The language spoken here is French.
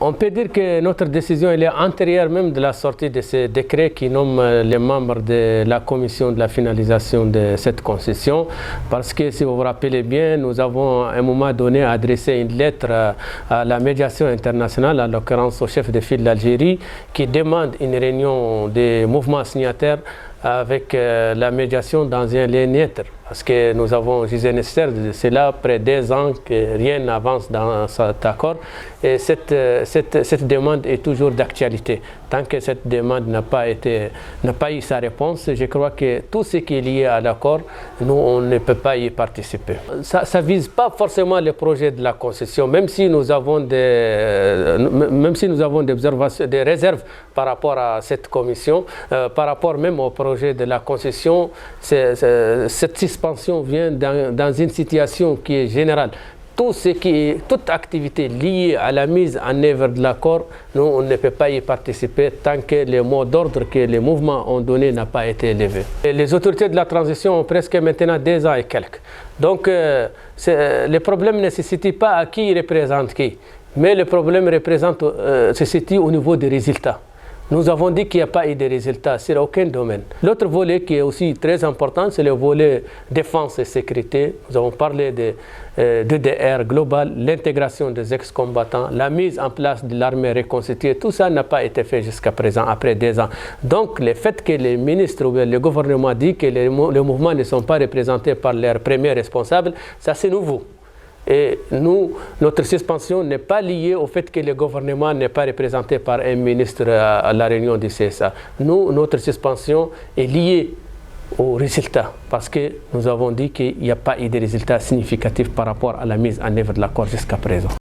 On peut dire que notre décision elle est antérieure même de la sortie de ce décret qui nomme les membres de la commission de la finalisation de cette concession, parce que si vous vous rappelez bien, nous avons à un moment donné adressé une lettre à la médiation internationale, en l'occurrence au chef de file d'Algérie, qui demande une réunion des mouvements signataires avec la médiation dans un lieu neutre. Parce que nous avons jugé nécessaire, c'est là près de 2 ans que rien n'avance dans cet accord. Et cette demande est toujours d'actualité. Tant que cette demande n'a pas eu sa réponse, je crois que tout ce qui est lié à l'accord, nous, on ne peut pas y participer. Ça ne vise pas forcément le projet de la concession, même si nous avons des observations, des réserves par rapport à cette commission, par rapport même au projet de la concession. Cette suspension vient dans une situation qui est générale. Toute activité liée à la mise en œuvre de l'accord, nous, on ne peut pas y participer tant que le mot d'ordre que les mouvements ont donné n'a pas été élevé. Et les autorités de la transition ont presque maintenant 2 ans et quelques. Donc, le problème ne se situe pas à qui représente qui, mais le problème se situe au niveau des résultats. Nous avons dit qu'il n'y a pas eu de résultats sur aucun domaine. L'autre volet qui est aussi très important, c'est le volet défense et sécurité. Nous avons parlé de DDR global, l'intégration des ex-combattants, la mise en place de l'armée reconstituée. Tout ça n'a pas été fait jusqu'à présent, après 2 ans. Donc, le fait que les ministres ou le gouvernement dit que les mouvements ne sont pas représentés par leurs premiers responsables, ça c'est nouveau. Et nous, notre suspension n'est pas liée au fait que le gouvernement n'est pas représenté par un ministre à la réunion du CSA. Nous, notre suspension est liée aux résultats, parce que nous avons dit qu'il n'y a pas eu de résultats significatifs par rapport à la mise en œuvre de l'accord jusqu'à présent.